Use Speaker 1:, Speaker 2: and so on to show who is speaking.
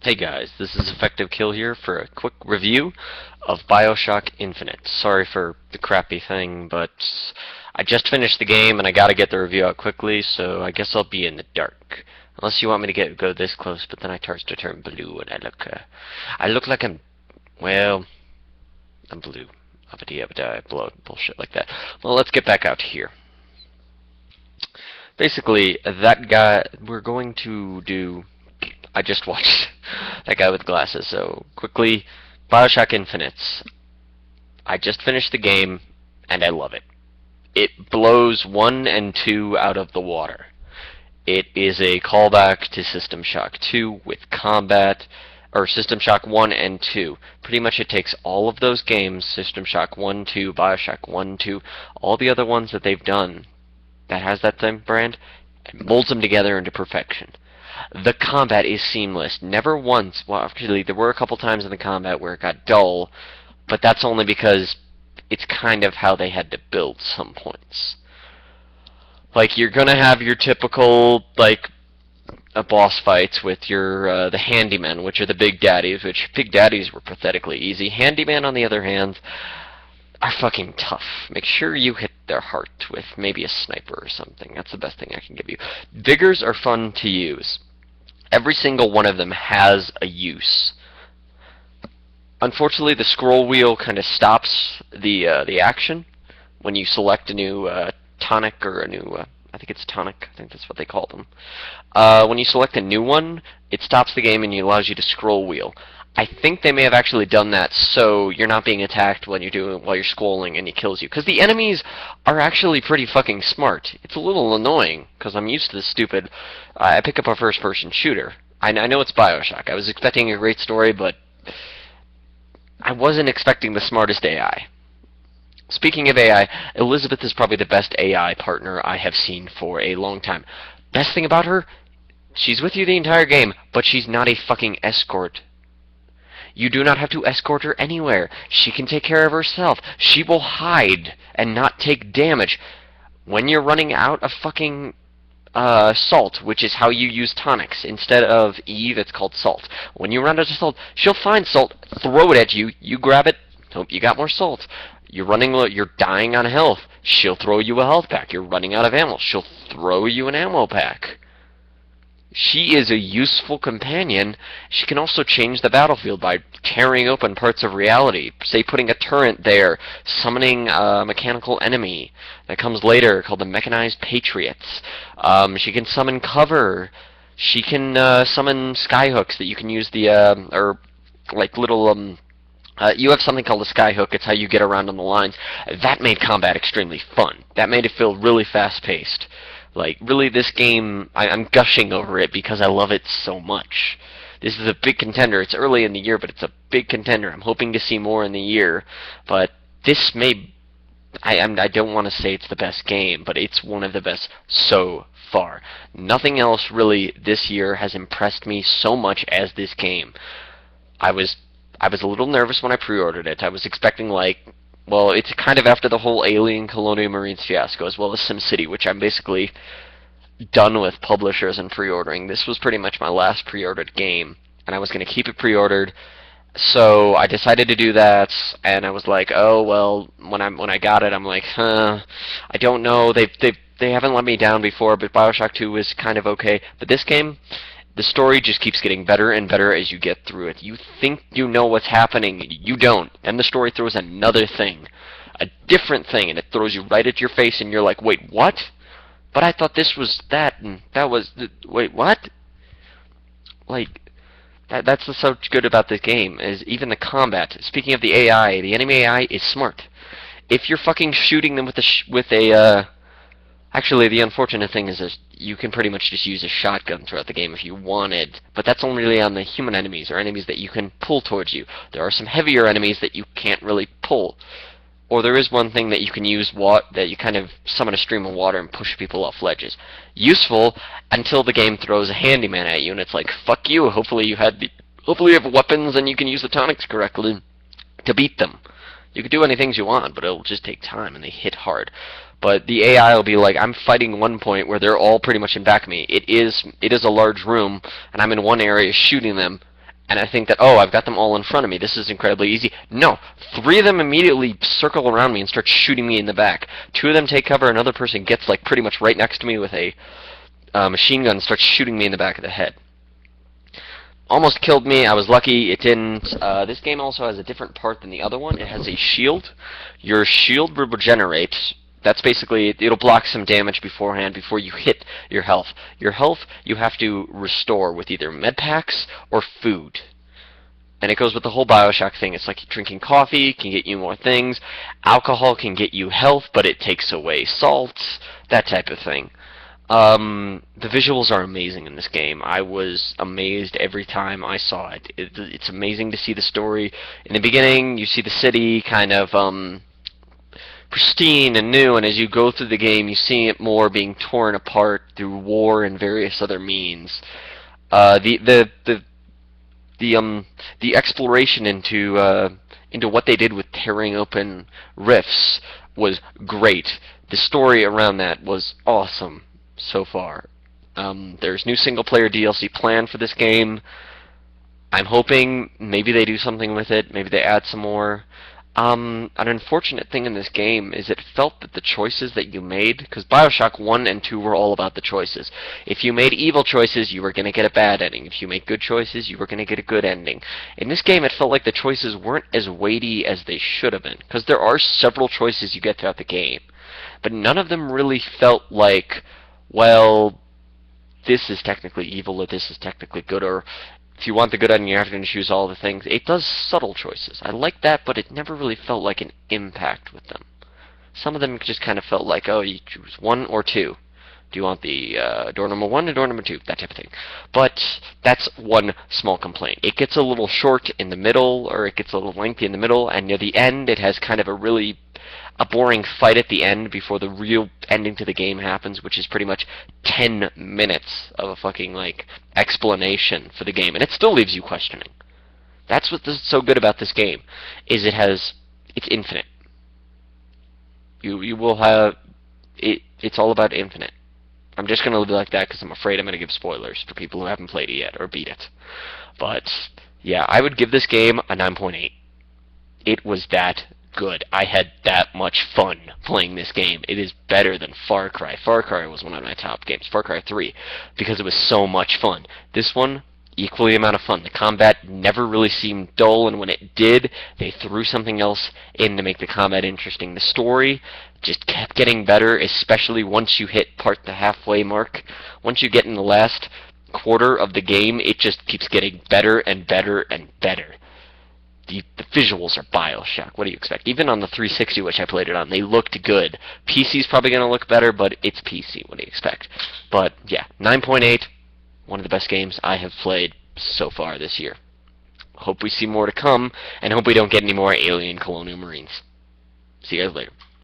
Speaker 1: Hey guys, this is Effective Kill here for a quick review of Bioshock Infinite. Sorry for the crappy thing, but I just finished the game and I gotta get the review out quickly, so I guess I'll be in the dark. Unless you want me to go this close, but then I start to turn blue and I look like well, I'm blue. Abadi, blood, bullshit like that. Well, let's get back out here. Basically, that guy, we're going to do... I just watched that guy with glasses, so quickly, Bioshock Infinite. I just finished the game, and I love it. It blows 1 and 2 out of the water. It is a callback to System Shock 2 with combat, or System Shock 1 and 2. Pretty much it takes all of those games, System Shock 1, 2, Bioshock 1, 2, all the other ones that they've done that has that same brand, and molds them together into perfection. The combat is seamless. Never once, well actually there were a couple times in the combat where it got dull, but that's only because it's kind of how they had to build some points. Like, you're gonna have your typical, like, boss fights with your, the handymen, which are the big daddies, which big daddies were pathetically easy. Handyman, on the other hand, are fucking tough. Make sure you hit their heart with maybe a sniper or something. That's the best thing I can give you. Diggers are fun to use. Every single one of them has a use. Unfortunately, the scroll wheel kind of stops the action when you select a new tonic or a new... I think it's tonic. I think that's what they call them. When you select a new one, it stops the game and it allows you to scroll wheel. I think they may have actually done that so you're not being attacked when while you're scrolling and it kills you. Because the enemies are actually pretty fucking smart. It's a little annoying because I'm used to this stupid... I pick up a first-person shooter. I know it's Bioshock. I was expecting a great story, but I wasn't expecting the smartest AI. Speaking of AI, Elizabeth is probably the best AI partner I have seen for a long time. Best thing about her, she's with you the entire game, but she's not a fucking escort. You do not have to escort her anywhere. She can take care of herself. She will hide and not take damage. When you're running out of fucking salt, which is how you use tonics, instead of Eve, it's called salt. When you run out of salt, she'll find salt, throw it at you, you grab it, hope you got more salt. You're dying on health, she'll throw you a health pack. You're running out of ammo, she'll throw you an ammo pack. She is a useful companion. She can also change the battlefield by tearing open parts of reality. Say putting a turret there, summoning a mechanical enemy that comes later called the Mechanized Patriots. She can summon cover. She can summon skyhooks that you can use or like little you have something called a skyhook. It's how you get around on the lines. That made combat extremely fun. That made it feel really fast-paced. Like, really, this game, I'm gushing over it because I love it so much. This is a big contender. It's early in the year, but it's a big contender. I'm hoping to see more in the year. But this may... I don't want to say it's the best game, but it's one of the best so far. Nothing else really this year has impressed me so much as this game. I was a little nervous when I pre-ordered it. I was expecting, like... Well, it's kind of after the whole Alien Colonial Marines fiasco, as well as SimCity, which I'm basically done with publishers and pre-ordering. This was pretty much my last pre-ordered game, and I was going to keep it pre-ordered. So I decided to do that, and I was like, oh well. When I got it, I'm like, I don't know. They haven't let me down before, but Bioshock 2 was kind of okay. But this game, the story just keeps getting better and better as you get through it. You think you know what's happening, you don't. Then the story throws another thing, a different thing, and it throws you right at your face, and you're like, wait, what? But I thought this was that, and that was... Wait, what? Like, that's what's so good about this game, is even the combat. Speaking of the AI, the enemy AI is smart. If you're fucking shooting them with a Actually, the unfortunate thing is you can pretty much just use a shotgun throughout the game if you wanted, but that's only really on the human enemies, or enemies that you can pull towards you. There are some heavier enemies that you can't really pull. Or there is one thing that you can use that you kind of summon a stream of water and push people off ledges. Useful until the game throws a handyman at you, and it's like, fuck you, hopefully you have weapons and you can use the tonics correctly to beat them. You can do any things you want, but it'll just take time, and they hit hard. But the AI will be like, I'm fighting one point where they're all pretty much in back of me. It is a large room, and I'm in one area shooting them, and I think that, oh, I've got them all in front of me. This is incredibly easy. No, 3 of them immediately circle around me and start shooting me in the back. 2 of them take cover. Another person gets like pretty much right next to me with a machine gun and starts shooting me in the back of the head. Almost killed me. I was lucky it didn't. This game also has a different part than the other one. It has a shield. Your shield will regenerate. That's basically, it'll block some damage beforehand before you hit your health. Your health you have to restore with either med packs or food. And it goes with the whole Bioshock thing. It's like drinking coffee can get you more things. Alcohol can get you health, but it takes away salts. That type of thing. The visuals are amazing in this game. I was amazed every time I saw it. It's amazing to see the story. In the beginning, you see the city kind of pristine and new, and as you go through the game, you see it more being torn apart through war and various other means. The exploration into what they did with tearing open rifts was great. The story around that was awesome so far. There's new single-player DLC planned for this game. I'm hoping maybe they do something with it. Maybe they add some more. An unfortunate thing in this game is it felt that the choices that you made, because Bioshock 1 and 2 were all about the choices. If you made evil choices, you were going to get a bad ending. If you made good choices, you were going to get a good ending. In this game, it felt like the choices weren't as weighty as they should have been, because there are several choices you get throughout the game. But none of them really felt like, well, this is technically evil or this is technically good, or if you want the good ending, you have to choose all the things. It does subtle choices. I like that, but it never really felt like an impact with them. Some of them just kind of felt like, oh, you choose 1 or 2. Do you want the door number 1 or door number 2? That type of thing. But that's one small complaint. It gets a little short in the middle, or it gets a little lengthy in the middle, and near the end, it has kind of a boring fight at the end before the real ending to the game happens, which is pretty much 10 minutes of a fucking, like, explanation for the game. And it still leaves you questioning. That's what's so good about this game, is it's infinite. You will have, it's all about infinite. I'm just going to leave it like that because I'm afraid I'm going to give spoilers for people who haven't played it yet or beat it. But, yeah, I would give this game a 9.8. It was that good. I had that much fun playing this game. It is better than Far Cry. Far Cry was one of my top games, Far Cry 3, because it was so much fun. This one, equally amount of fun. The combat never really seemed dull, and when it did, they threw something else in to make the combat interesting. The story just kept getting better, especially once you hit the halfway mark. Once you get in the last quarter of the game, it just keeps getting better and better and better. The visuals are Bioshock. What do you expect? Even on the 360, which I played it on, they looked good. PC's probably going to look better, but it's PC. What do you expect? But, yeah, 9.8, one of the best games I have played so far this year. Hope we see more to come, and hope we don't get any more alien colonial marines. See you guys later.